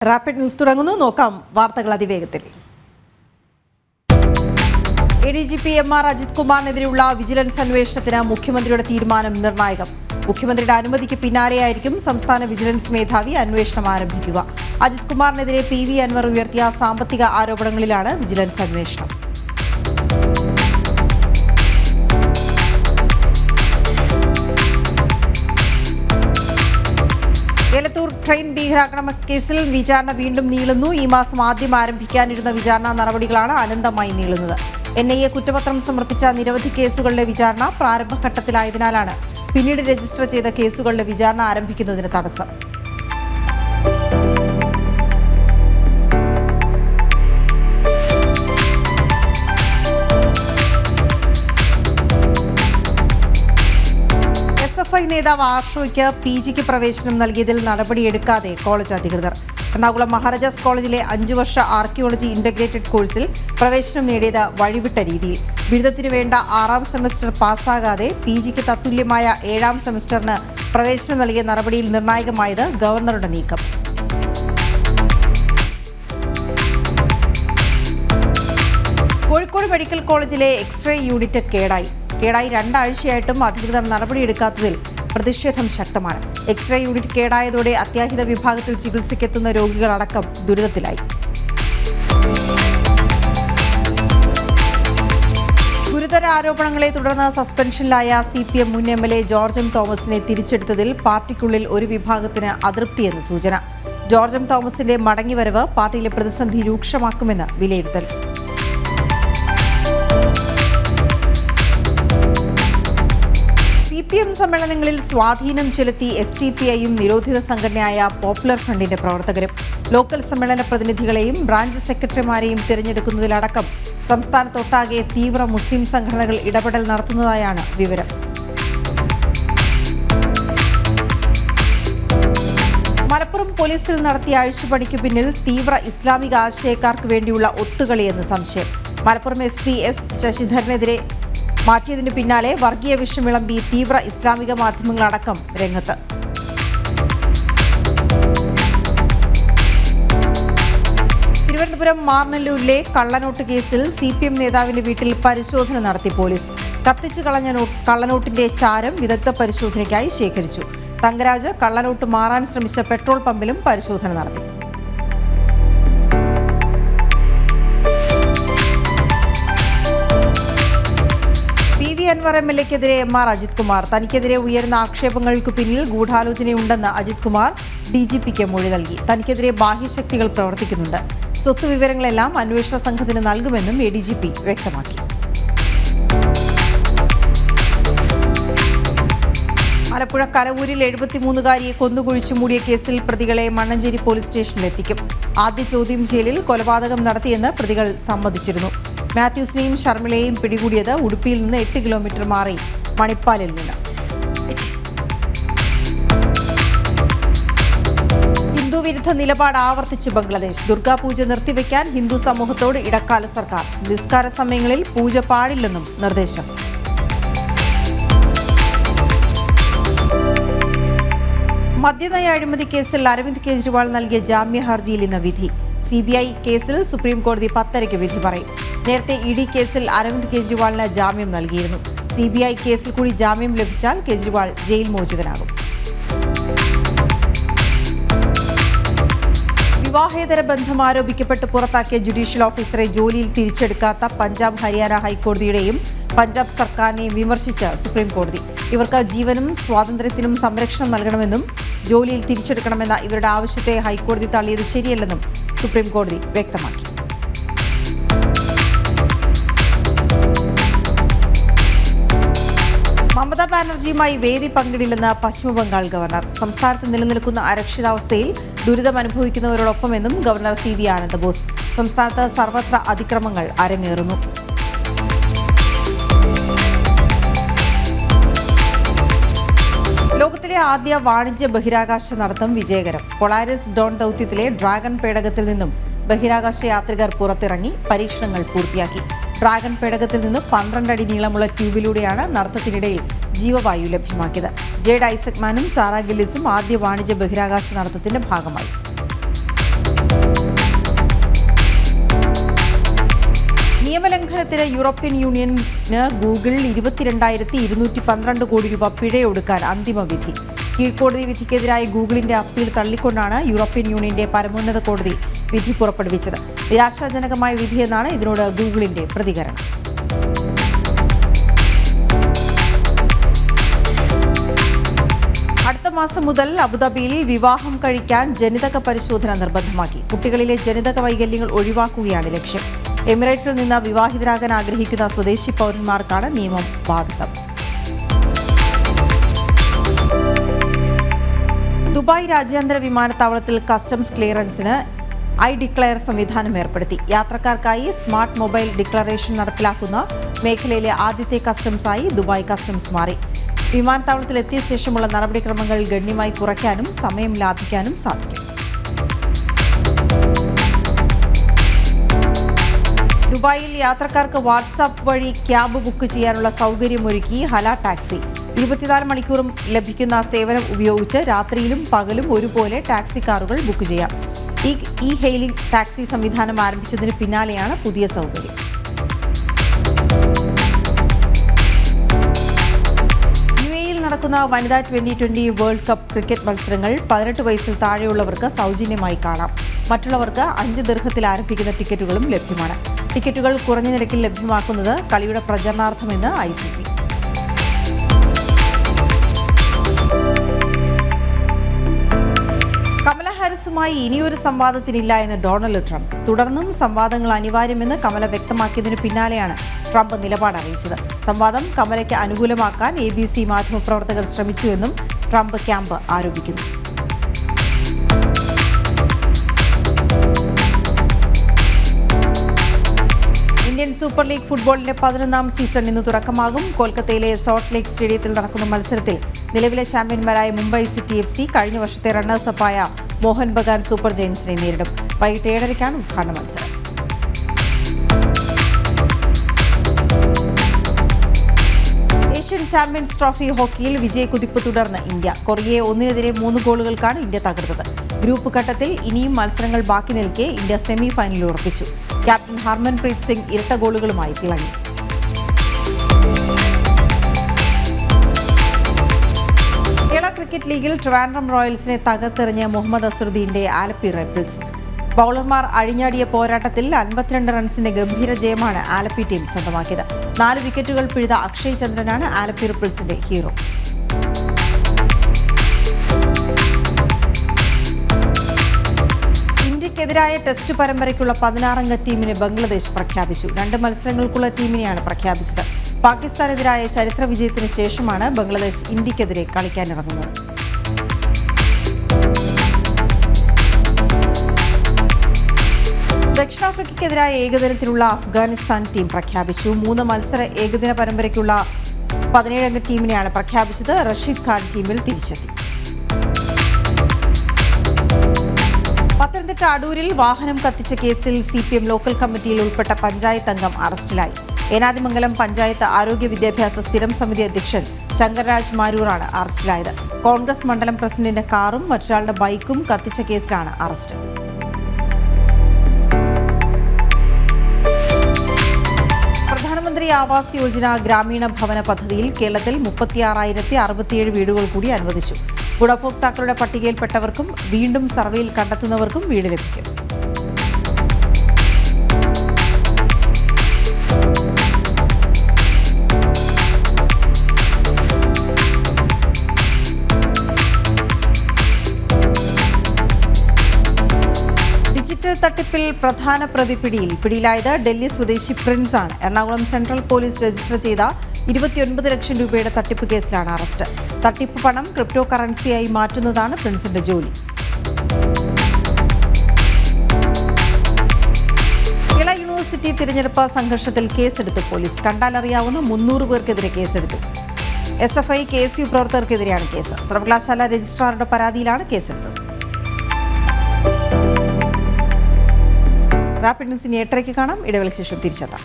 Rapid news തുടങ്ങുന്നു. നോക്കാം വാർത്തകൾ അതിവേഗത്തിൽ. ADGP MR അജിത് കുമാറിനെതിരെയുള്ള വിജിലൻസ് അന്വേഷണത്തിന് മുഖ്യമന്ത്രിയുടെ തീരുമാനം നിർണായകം. മുഖ്യമന്ത്രിയുടെ അനുമതിക്ക് പിന്നാലെയായിരിക്കും സംസ്ഥാന വിജിലൻസ് മേധാവി അന്വേഷണം ആരംഭിക്കുക. അജിത് കുമാറിനെതിരെ PV അൻവർ ഉയർത്തിയ സാമ്പത്തിക ആരോപണങ്ങളിലാണ് വിജിലൻസ് അന്വേഷണം. എലത്തൂർ ട്രെയിൻ ഭീകരാക്രമണ കേസിൽ വിചാരണ വീണ്ടും നീളുന്നു. ഈ മാസം ആദ്യം ആരംഭിക്കാനിരുന്ന വിചാരണ നടപടികളാണ് അനന്തമായി നീളുന്നത്. NIA കുറ്റപത്രം സമർപ്പിച്ച നിരവധി കേസുകളുടെ വിചാരണ പ്രാരംഭഘട്ടത്തിലായതിനാലാണ് പിന്നീട് രജിസ്റ്റർ ചെയ്ത കേസുകളുടെ വിചാരണ ആരംഭിക്കുന്നതിന് തടസ്സം. SFI നേതാവ് ആർഷോയ്ക്ക് PGക്ക് പ്രവേശനം നൽകിയതിൽ നടപടിയെടുക്കാതെ കോളേജ് അധികൃതർ. എറണാകുളം മഹാരാജാസ് കോളേജിലെ 5 വർഷ ആർക്കിയോളജി ഇന്റഗ്രേറ്റഡ് കോഴ്സിൽ പ്രവേശനം നേടിയത് വഴിവിട്ട രീതിയിൽ. ബിരുദത്തിനു വേണ്ട 6ാം സെമസ്റ്റർ പാസ്സാകാതെ PGക്ക് തത്തുല്യമായ 7ാം സെമസ്റ്ററിന് പ്രവേശനം നൽകിയ നടപടിയിൽ നിർണായകമായത് ഗവർണറുടെ നീക്കം. കോഴിക്കോട് മെഡിക്കൽ കോളേജിലെ എക്സ്റേ യൂണിറ്റ് കേടായി 2 ആഴ്ചയായിട്ടും അധികൃതർ നടപടിയെടുക്കാത്തതിൽ പ്രതിഷേധം ശക്തമാണ്. എക്സ്റേ യൂണിറ്റ് കേടായതോടെ അത്യാഹിത വിഭാഗത്തിൽ ചികിത്സയ്ക്കെത്തുന്ന രോഗികളടക്കം ദുരിതത്തിലായി. ഗുരുതര ആരോപണങ്ങളെ തുടർന്ന് സസ്പെൻഷനിലായ CPM മുൻ MLA ജോർജ് M. തോമസിനെ തിരിച്ചെടുത്തതിൽ പാർട്ടിക്കുള്ളിൽ ഒരു വിഭാഗത്തിന് അതൃപ്തിയെന്ന് സൂചന. George M. തോമസിന്റെ മടങ്ങിവരവ് പാർട്ടിയിലെ പ്രതിസന്ധി രൂക്ഷമാക്കുമെന്ന് വിലയിരുത്തൽ. CPM സമ്മേളനങ്ങളിൽ സ്വാധീനം ചെലുത്തി STPIയും നിരോധിത സംഘടനയായ പോപ്പുലർ ഫ്രണ്ടിന്റെ പ്രവർത്തകരും. ലോക്കൽ സമ്മേളന പ്രതിനിധികളെയും ബ്രാഞ്ച് സെക്രട്ടറിമാരെയും തിരഞ്ഞെടുക്കുന്നതിലടക്കം സംസ്ഥാനത്തൊട്ടാകെ തീവ്ര മുസ്ലിം സംഘടനകൾ ഇടപെടൽ നടത്തുന്നതായാണ് വിവരം. മലപ്പുറം പോലീസിൽ നടത്തിയ അഴിച്ചുപണിക്ക് പിന്നിൽ തീവ്ര ഇസ്ലാമിക ആശയക്കാർക്ക് വേണ്ടിയുള്ള ഒത്തുകളിയെന്ന് സംശയം. Malappuram SP S. ശശിധരനെതിരെ മാറ്റിയതിന് പിന്നാലെ വർഗീയ വിഷം വിളമ്പി തീവ്ര ഇസ്ലാമിക മാധ്യമങ്ങളടക്കം രംഗത്ത്. തിരുവനന്തപുരം മാർനല്ലൂരിലെ കള്ളനോട്ട് കേസിൽ CPM നേതാവിന്റെ വീട്ടിൽ പരിശോധന നടത്തി പോലീസ്. കത്തിച്ചു കളഞ്ഞ കള്ളനോട്ടിന്റെ ചാരം വിദഗ്ധ പരിശോധനയ്ക്കായി ശേഖരിച്ചു. തങ്കരാജ് കള്ളനോട്ട് മാറാൻ ശ്രമിച്ച പെട്രോൾ പമ്പിലും പരിശോധന നടത്തി. PV Anwar MLAക്കെതിരെ MR Ajith Kumar. തനിക്കെതിരെ ഉയർന്ന ആക്ഷേപങ്ങൾക്ക് പിന്നിൽ ഗൂഢാലോചനയുണ്ടെന്ന് അജിത് കുമാർ DGPക്ക് മൊഴി നൽകി. തനിക്കെതിരെ ബാഹ്യശക്തികൾ പ്രവർത്തിക്കുന്നുണ്ട്. സ്വത്ത് വിവരങ്ങളെല്ലാം അന്വേഷണ സംഘത്തിന് നൽകുമെന്നും ADGP വ്യക്തമാക്കി. ആലപ്പുഴ കലവൂരിൽ 73-കാരിയെ കൊന്നുകുഴിച്ചു മൂടിയ കേസിൽ പ്രതികളെ മണ്ണഞ്ചേരി പോലീസ് സ്റ്റേഷനിലെത്തിക്കും. ആദ്യ ചോദ്യം ചെയ്യലിൽ കൊലപാതകം നടത്തിയെന്ന് പ്രതികൾ സമ്മതിച്ചിരുന്നു. മാത്യൂസിനെയും ഷർമിളയെയും പിടികൂടിയത് ഉടുപ്പിയിൽ നിന്ന് 8 കിലോമീറ്റർ മാറി മണിപ്പാലിൽ നിന്ന്. ഹിന്ദുവിരുദ്ധ നിലപാട് ആവർത്തിച്ച് ബംഗ്ലാദേശ്. ദുർഗാപൂജ നിർത്തിവെക്കാൻ ഹിന്ദു സമൂഹത്തോട് ഇടക്കാല സർക്കാർ. നിസ്കാര സമയങ്ങളിൽ പൂജ പാടില്ലെന്നും നിർദ്ദേശം. മദ്യനയ അഴിമതി കേസിൽ അരവിന്ദ് കെജ്രിവാൾ നൽകിയ ജാമ്യ ഹർജിയിൽ ഇന്ന് വിധി. CBI കേസിൽ സുപ്രീം കോടതി 10:30 വിധി പറയും. നേരത്തെ ED കേസിൽ അരവിന്ദ് കെജ്രിവാളിന് ജാമ്യം നൽകിയിരുന്നു. CBI കേസിൽ കൂടി ജാമ്യം ലഭിച്ചാൽ കെജ്രിവാൾ ജയിൽ മോചിതനാകും. വിവാഹേതര ബന്ധം ആരോപിക്കപ്പെട്ട് പുറത്താക്കിയ ജുഡീഷ്യൽ ഓഫീസറെ ജോലിയിൽ തിരിച്ചെടുക്കാത്ത പഞ്ചാബ് ഹരിയാന ഹൈക്കോടതിയുടെയും പഞ്ചാബ് സർക്കാരിനെയും വിമർശിച്ച് സുപ്രീം കോടതി. ഇവർക്ക് ജീവനും സ്വാതന്ത്ര്യത്തിനും സംരക്ഷണം നൽകണമെന്നും ജോലിയിൽ തിരിച്ചെടുക്കണമെന്ന ഇവരുടെ ആവശ്യത്തെ ഹൈക്കോടതി തള്ളിയത് ശരിയല്ലെന്നും സുപ്രീം കോടതി വ്യക്തമാക്കി. മമതാ ബാനർജിയുമായി വേദി പങ്കിടില്ലെന്ന് പശ്ചിമബംഗാൾ ഗവർണർ. സംസ്ഥാനത്ത് നിലനിൽക്കുന്ന അരക്ഷിതാവസ്ഥയിൽ ദുരിതമനുഭവിക്കുന്നവരോടൊപ്പമെന്നും ഗവർണർ CV ആനന്ദബോസ്. സംസ്ഥാനത്ത് സർവത്ര അതിക്രമങ്ങൾ അരങ്ങേറുന്നു. ലോകത്തിലെ ആദ്യ വാണിജ്യ ബഹിരാകാശ നടത്തം വിജയകരം. പൊളാരിസ് ഡോൺ ദൗത്യത്തിലെ ഡ്രാഗൺ പേടകത്തിൽ നിന്നും ബഹിരാകാശ യാത്രികർ പുറത്തിറങ്ങി പരീക്ഷണങ്ങൾ പൂർത്തിയാക്കി. ഡ്രാഗൺ പേടകത്തിൽ നിന്ന് 12 അടി നീളമുള്ള ട്യൂബിലൂടെയാണ് നടത്തത്തിനിടയിൽ ജീവവായു ലഭ്യമാക്കിയത്. ജേഡ് ഐസക്മാനും സാറ ഗില്ലിസും ആദ്യ വാണിജ്യ ബഹിരാകാശ നടത്തത്തിന്റെ ഭാഗമായി. നിയമലംഘനത്തിന് യൂറോപ്യൻ യൂണിയന് ഗൂഗിൾ 22,212 കോടി രൂപ പിഴയൊടുക്കാൻ അന്തിമ വിധി. കീഴ്ക്കോടതി വിധിക്കെതിരായ ഗൂഗിളിന്റെ അപ്പീൽ തള്ളിക്കൊണ്ടാണ് യൂറോപ്യൻ യൂണിയന്റെ പരമോന്നത കോടതി വിധി പുറപ്പെടുവിച്ചത്. നിരാശാജനകമായ വിധിയെന്നാണ് ഇതിനോട് ഗൂഗിളിന്റെ പ്രതികരണം. അടുത്ത മാസം മുതൽ അബുദാബിയിൽ വിവാഹം കഴിക്കാൻ ജനിതക പരിശോധന നിർബന്ധമാക്കി. കുട്ടികളിലെ ജനിതക വൈകല്യങ്ങൾ ഒഴിവാക്കുകയാണ് ലക്ഷ്യം. എമിറേറ്റിൽ നിന്ന് വിവാഹിതരാകാൻ ആഗ്രഹിക്കുന്ന സ്വദേശി പൗരന്മാർക്കാണ് നിയമം ബാധകം. ദുബായ് രാജ്യാന്തര വിമാനത്താവളത്തിൽ കസ്റ്റംസ് ക്ലിയറൻസിന് ഡിക്ലെയർ സംവിധാനം ഏർപ്പെടുത്തി. യാത്രക്കാർക്കായി സ്മാർട്ട് മൊബൈൽ ഡിക്ലറേഷൻ നടപ്പിലാക്കുന്ന മേഖലയിലെ ആദ്യത്തെ കസ്റ്റംസായി ദുബായ് കസ്റ്റംസ് മാറി. വിമാനത്താവളത്തിൽ എത്തിയ ശേഷമുള്ള നടപടിക്രമങ്ങൾ ഗണ്യമായി കുറയ്ക്കാനും സമയം ലാഭിക്കാനും സാധിക്കും. ദുബായിൽ യാത്രക്കാർക്ക് വാട്സാപ്പ് വഴി ക്യാബ് ബുക്ക് ചെയ്യാനുള്ള സൗകര്യമൊരുക്കി ഹല ടാക്സി. 24 മണിക്കൂറും ലഭിക്കുന്ന സേവനം ഉപയോഗിച്ച് രാത്രിയിലും പകലും ഒരുപോലെ ടാക്സി കാറുകൾ ബുക്ക് ചെയ്യാം. ഈ ഹെയിലിംഗ് ടാക്സി സംവിധാനം ആരംഭിച്ചതിന് പിന്നാലെയാണ് പുതിയ സൗകര്യം. നടക്കുന്ന വനിതാ 2020 വേൾഡ് കപ്പ് ക്രിക്കറ്റ് മത്സരങ്ങൾ 18 വയസ്സിൽ താഴെയുള്ളവർക്ക് സൗജന്യമായി കാണാം. മറ്റുള്ളവർക്ക് 5 ദിർഹത്തിൽ ആരംഭിക്കുന്ന ടിക്കറ്റുകളും ലഭ്യമാണ്. ടിക്കറ്റുകൾ കുറഞ്ഞ നിരക്കിൽ ലഭ്യമാക്കുന്നത് കളിയുടെ പ്രചരണാർത്ഥമെന്ന് ICC. കമല ഹാരിസുമായി ഇനിയൊരു സംവാദത്തിനില്ല എന്ന് ഡൊണാൾഡ് ട്രംപ്. തുടർന്നും സംവാദങ്ങൾ അനിവാര്യമെന്ന് കമല വ്യക്തമാക്കിയതിന് പിന്നാലെയാണ് ട്രംപ് നിലപാട് അറിയിച്ചത്. സംവാദം കമലയ്ക്ക് അനുകൂലമാക്കാൻ ABC മാധ്യമപ്രവർത്തകർ ശ്രമിച്ചുവെന്നും ട്രംപ് ക്യാമ്പ് ആരോപിക്കുന്നു. ഇന്ത്യൻ സൂപ്പർ ലീഗ് ഫുട്ബോളിന്റെ 11ാം സീസൺ ഇന്ന് തുടക്കമാകും. കൊൽക്കത്തയിലെ സോൾട്ട് ലേക്ക് സ്റ്റേഡിയത്തിൽ നടക്കുന്ന മത്സരത്തിൽ നിലവിലെ ചാമ്പ്യന്മാരായ മുംബൈ സിറ്റി FC കഴിഞ്ഞ വർഷത്തെ റണ്ണേഴ്സപ്പായ മോഹൻ ബഗാൻ സൂപ്പർ ജയൻസിനെ നേരിടും. വൈകിട്ട് 7:30-ക്കാണ് ഉദ്ഘാടന മത്സരം. ഏഷ്യൻ ചാമ്പ്യൻസ് ട്രോഫി ഹോക്കിയിൽ വിജയക്കുതിപ്പ് തുടർന്ന് ഇന്ത്യ. കൊറിയയെ 1-3 ഗോളുകൾക്കാണ് ഇന്ത്യ തകർത്തത്. ഗ്രൂപ്പ് ഘട്ടത്തിൽ ഇനിയും മത്സരങ്ങൾ ബാക്കി നിൽക്കെ ഇന്ത്യ സെമി ഫൈനലിൽ ഉറപ്പിച്ചു. ക്യാപ്റ്റൻ ഹർമൻപ്രീത് സിംഗ് ഇരട്ട ഗോളുകളുമായി തിളങ്ങി. കേരള ക്രിക്കറ്റ് ലീഗിൽ ട്രിവാൻഡ്രം റോയൽസിനെ തകർത്തെറിഞ്ഞ മുഹമ്മദ് അസറുദ്ദീന്റെ ആലപ്പി റെബിൾസ്. ബൌളർമാർ അഴിഞ്ഞാടിയ പോരാട്ടത്തിൽ 52 റൺസിന്റെ ഗംഭീര ജയമാണ് ആലപ്പി ടീം സ്വന്തമാക്കിയത്. 4 വിക്കറ്റുകൾ പിഴുത അക്ഷയ് ചന്ദ്രനാണ് ആലപ്പി റെബിൾസിന്റെ ഹീറോ. ഇന്ത്യക്കെതിരായ ടെസ്റ്റ് പരമ്പരയ്ക്കുള്ള 16-അംഗ ടീമിനെ ബംഗ്ലാദേശ് പ്രഖ്യാപിച്ചു. 2 മത്സരങ്ങൾക്കുള്ള ടീമിനെയാണ് പ്രഖ്യാപിച്ചത്. പാകിസ്ഥാനെതിരായ ചരിത്ര വിജയത്തിന് ശേഷമാണ് ബംഗ്ലാദേശ് ഇന്ത്യക്കെതിരെ കളിക്കാനിറങ്ങുന്നത്. ദക്ഷിണാഫ്രിക്കയ്ക്കെതിരായ ഏകദിനത്തിലുള്ള അഫ്ഗാനിസ്ഥാൻ ടീം പ്രഖ്യാപിച്ചു. 3 മത്സര ഏകദിന പരമ്പരയ്ക്കുള്ള 17-അംഗ ടീമിനെയാണ് പ്രഖ്യാപിച്ചത്. റഷീദ് ഖാൻ ടീമിൽ തിരിച്ചെത്തി. പത്തനംതിട്ട അടൂരിൽ വാഹനം കത്തിച്ച കേസിൽ CPM ലോക്കൽ കമ്മിറ്റിയിൽ ഉൾപ്പെട്ട പഞ്ചായത്ത് അംഗം അറസ്റ്റിലായി. ഏനാദിമംഗലം പഞ്ചായത്ത് ആരോഗ്യ വിദ്യാഭ്യാസ സ്ഥിരം സമിതി അധ്യക്ഷൻ ശങ്കർരാജ് മാരൂറാണ് അറസ്റ്റിലായത്. കോൺഗ്രസ് മണ്ഡലം പ്രസിഡന്റിന്റെ കാറും മറ്റൊരാളുടെ ബൈക്കും കത്തിച്ച കേസിലാണ് അറസ്റ്റ്. പ്രധാനമന്ത്രി ആവാസ് യോജന ഗ്രാമീണ ഭവന പദ്ധതിയിൽ കേരളത്തിൽ 36,067 വീടുകൾ കൂടി അനുവദിച്ചു. ഗുണഭോക്താക്കളുടെ പട്ടികയിൽപ്പെട്ടവർക്കും വീണ്ടും സർവേയിൽ കണ്ടെത്തുന്നവർക്കും വീട് ലഭിക്കും. ഡിജിറ്റൽ തട്ടിപ്പിൽ പ്രധാന പ്രതി പിടിയിലായത് ഡൽഹി സ്വദേശി പ്രിൻസ് ആണ്. എറണാകുളം സെൻട്രൽ പോലീസ് രജിസ്റ്റർ ചെയ്ത 29 ലക്ഷം രൂപയുടെ തട്ടിപ്പ് കേസിലാണ് അറസ്റ്റ്. തട്ടിപ്പ് പണം ക്രിപ്റ്റോ കറൻസിയായി മാറ്റുന്നതാണ് പ്രിൻസിന്റെ ജോലി. കേരള യൂണിവേഴ്സിറ്റി തിരഞ്ഞെടുപ്പ് സംഘർഷത്തിൽ കേസെടുത്ത് പോലീസ്. കണ്ടാലറിയാവുന്ന 300 പേർക്കെതിരെ കേസെടുത്തു. SFI KSU പ്രവർത്തകർക്കെതിരെയാണ് കേസ്. സർവകലാശാല രജിസ്ട്രാറുടെ പരാതിയിലാണ് കേസെടുത്തത്. റാപ്പിഡ് ന്യൂസിന് 8:30 കാണാം. ഇടവേളയ്ക്ക് ശേഷം തിരിച്ചെത്താം.